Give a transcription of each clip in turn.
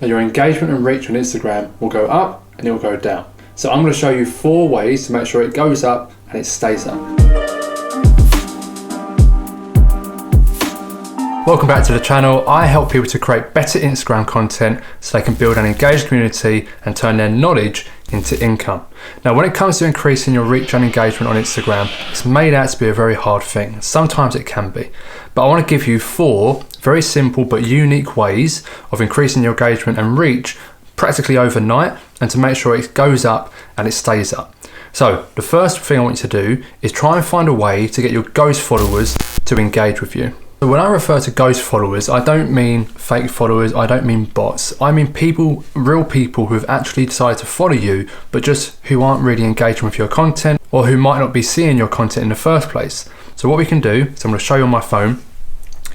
and your engagement and reach on Instagram will go up and it will go down. So I'm going to show you 4 ways to make sure it goes up and it stays up. Welcome back to the channel. I help people to create better Instagram content so they can build an engaged community and turn their knowledge into income. Now, when it comes to increasing your reach and engagement on Instagram, it's made out to be a very hard thing. Sometimes it can be, but I want to give you 4 very simple but unique ways of increasing your engagement and reach practically overnight, and to make sure it goes up and it stays up. So the first thing I want you to do is try and find a way to get your ghost followers to engage with you. So when I refer to ghost followers, I don't mean fake followers, I don't mean bots. I mean people, real people who have actually decided to follow you, but just who aren't really engaging with your content, or who might not be seeing your content in the first place. So what we can do, so I'm going to show you on my phone,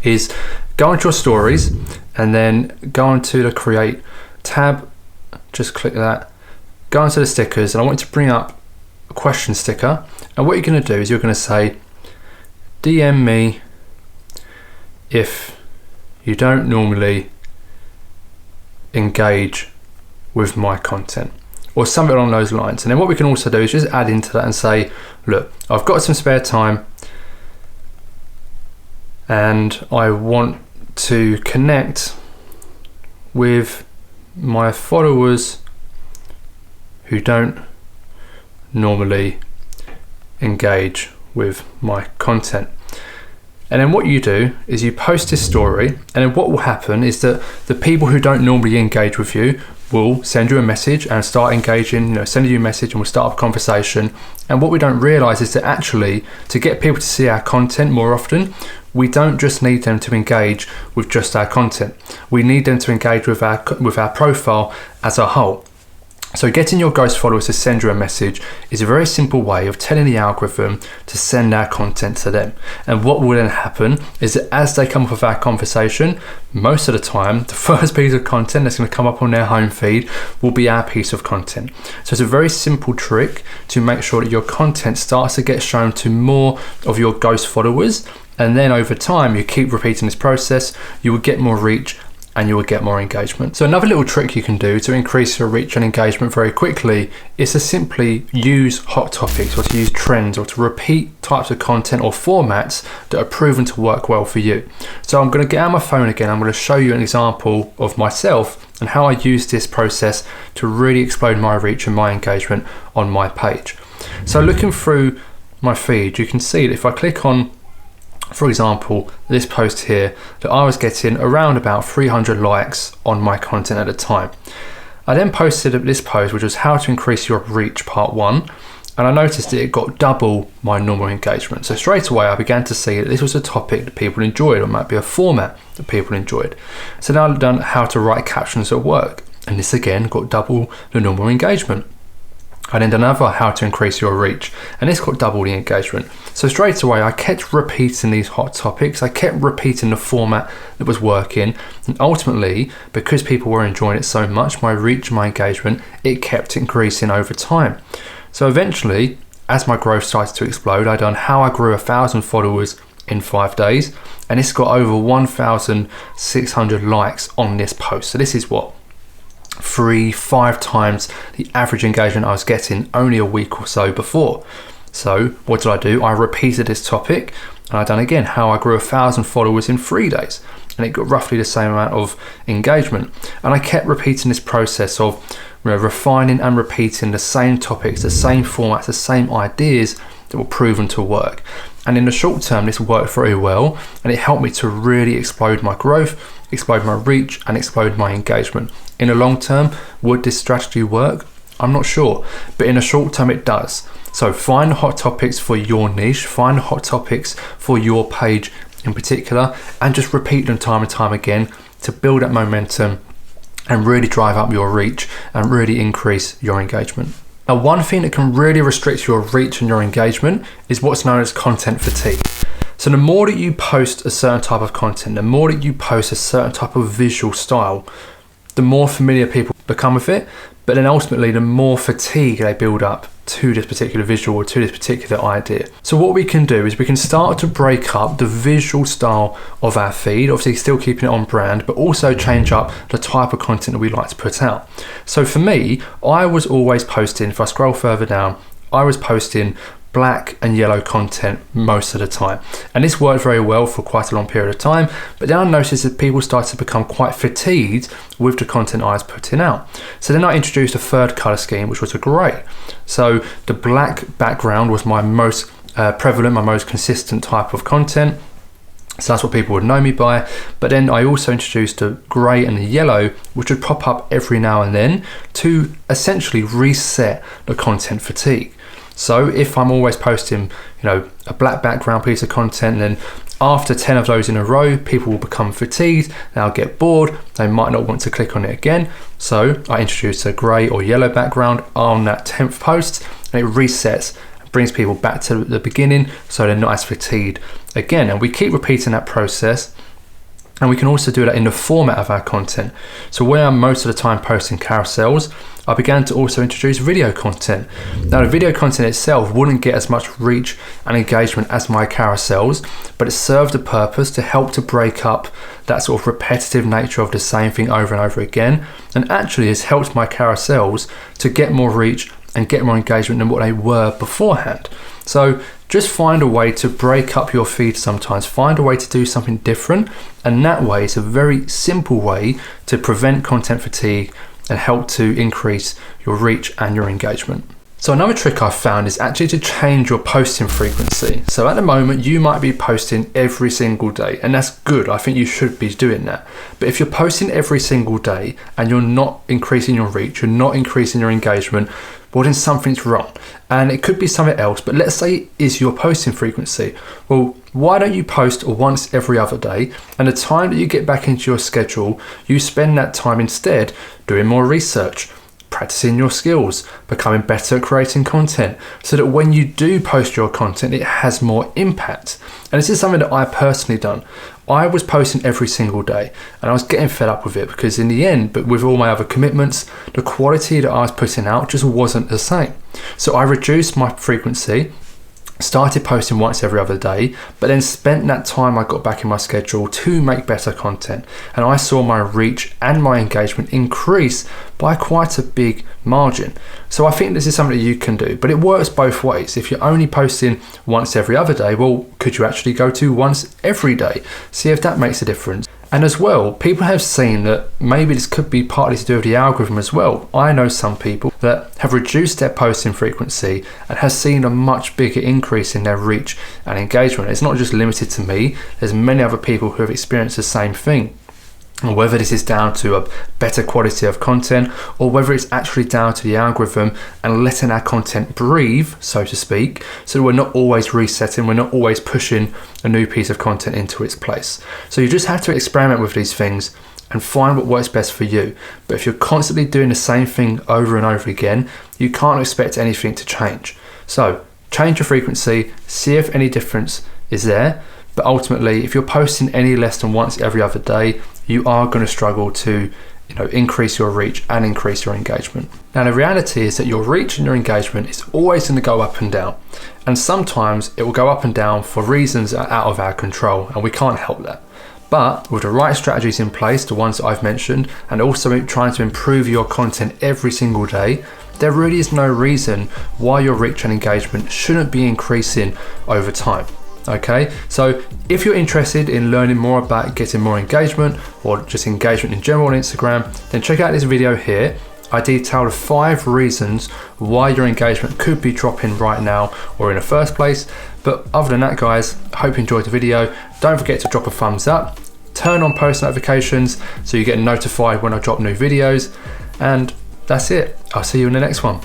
is go into your stories and then go into the create tab, just click that, go into the stickers, and I want you to bring up a question sticker. And what you're going to do is you're going to say, DM me if you don't normally engage with my content, or something along those lines. And then what we can also do is just add into that and say, look, I've got some spare time and I want to connect with my followers who don't normally engage with my content. And then what you do is you post this story, and then what will happen is that the people who don't normally engage with you will send you a message and start engaging, sending you a message, and we'll start up a conversation. And what we don't realize is that actually, to get people to see our content more often, we don't just need them to engage with just our content. We need them to engage with our profile as a whole. So getting your ghost followers to send you a message is a very simple way of telling the algorithm to send our content to them. And what will then happen is that as they come up with our conversation, most of the time, the first piece of content that's going to come up on their home feed will be our piece of content. So it's a very simple trick to make sure that your content starts to get shown to more of your ghost followers. And then over time, you keep repeating this process, you will get more reach and you will get more engagement. So another little trick you can do to increase your reach and engagement very quickly is to simply use hot topics, or to use trends, or to repeat types of content or formats that are proven to work well for you. So I'm going to get out my phone again. I'm going to show you an example of myself and how I use this process to really explode my reach and my engagement on my page. So looking through my feed, you can see that if I click on, for example, this post here, that I was getting around about 300 likes on my content at the time. I then posted this post, which was how to increase your reach part 1, and I noticed that it got double my normal engagement. So straight away I began to see that this was a topic that people enjoyed, or might be a format that people enjoyed. So now I've done how to write captions at work, and this again got double the normal engagement. I then done another how to increase your reach, and this got double the engagement. So straight away I kept repeating these hot topics, I kept repeating the format that was working, and ultimately, because people were enjoying it so much, my reach, my engagement, it kept increasing over time. So eventually, as my growth started to explode, I done how I grew 1,000 followers in 5 days, and this got over 1,600 likes on this post. So this is what, 3-5 times the average engagement I was getting only a week or so before. So what did I do? I repeated this topic, and I done again how I grew 1,000 followers in 3 days, and it got roughly the same amount of engagement. And I kept repeating this process of refining and repeating the same topics, the same formats, the same ideas that were proven to work. And in the short term, this worked very well, and it helped me to really explode my growth, explode my reach, and explode my engagement. In the long term, would this strategy work? I'm not sure, but in the short term it does. So find hot topics for your niche, find hot topics for your page in particular, and just repeat them time and time again to build that momentum and really drive up your reach and really increase your engagement. Now, one thing that can really restrict your reach and your engagement is what's known as content fatigue. So the more that you post a certain type of content, the more that you post a certain type of visual style, the more familiar people become with it, but then ultimately the more fatigue they build up to this particular visual or to this particular idea. So what we can do is we can start to break up the visual style of our feed, obviously still keeping it on brand, but also change up the type of content that we like to put out. So for me, I was always posting, if I scroll further down, I was posting black and yellow content most of the time, and this worked very well for quite a long period of time. But then I noticed that people started to become quite fatigued with the content I was putting out. So then I introduced a third color scheme, which was a grey. So the black background was my most prevalent, my most consistent type of content. So that's what people would know me by. But then I also introduced the grey and the yellow, which would pop up every now and then to essentially reset the content fatigue. So if I'm always posting, a black background piece of content, then after 10 of those in a row, people will become fatigued, they'll get bored, they might not want to click on it again. So I introduce a grey or yellow background on that 10th post, and it resets and brings people back to the beginning, so they're not as fatigued again. And we keep repeating that process. And we can also do that in the format of our content. So where I'm most of the time posting carousels, I began to also introduce video content. Now the video content itself wouldn't get as much reach and engagement as my carousels, but it served a purpose to help to break up that sort of repetitive nature of the same thing over and over again. And actually it's helped my carousels to get more reach and get more engagement than what they were beforehand. So just find a way to break up your feed sometimes, find a way to do something different, and that way it's a very simple way to prevent content fatigue and help to increase your reach and your engagement. So another trick I've found is actually to change your posting frequency. So at the moment you might be posting every single day, and that's good, I think you should be doing that. But if you're posting every single day and you're not increasing your reach, you're not increasing your engagement, well then something's wrong. And it could be something else, but let's say it is your posting frequency. Well, why don't you post once every other day, and the time that you get back into your schedule, you spend that time instead doing more research, practicing your skills, becoming better at creating content, so that when you do post your content, it has more impact. And this is something that I personally done. I was posting every single day and I was getting fed up with it, because in the end, but with all my other commitments, the quality that I was putting out just wasn't the same. So I reduced my frequency, started posting once every other day, but then spent that time I got back in my schedule to make better content. And I saw my reach and my engagement increase by quite a big margin. So I think this is something that you can do, but it works both ways. If you're only posting once every other day, well, could you actually go to once every day? See if that makes a difference. And as well, people have seen that maybe this could be partly to do with the algorithm as well. I know some people that have reduced their posting frequency and has seen a much bigger increase in their reach and engagement. It's not just limited to me, there's many other people who have experienced the same thing. And whether this is down to a better quality of content, or whether it's actually down to the algorithm and letting our content breathe, so to speak, so we're not always resetting, we're not always pushing a new piece of content into its place. So you just have to experiment with these things and find what works best for you. But if you're constantly doing the same thing over and over again, you can't expect anything to change. So change your frequency, see if any difference is there. But ultimately, if you're posting any less than once every other day, you are going to struggle to increase your reach and increase your engagement. Now the reality is that your reach and your engagement is always going to go up and down, and sometimes it will go up and down for reasons that are out of our control, and we can't help that. But with the right strategies in place, the ones that I've mentioned, and also trying to improve your content every single day, there really is no reason why your reach and engagement shouldn't be increasing over time. Okay, so if you're interested in learning more about getting more engagement, or just engagement in general on Instagram, then check out this video here. I detail the 5 reasons why your engagement could be dropping right now or in the first place. But other than that, guys, I hope you enjoyed the video. Don't forget to drop a thumbs up, turn on post notifications so you get notified when I drop new videos, and that's it. I'll see you in the next one.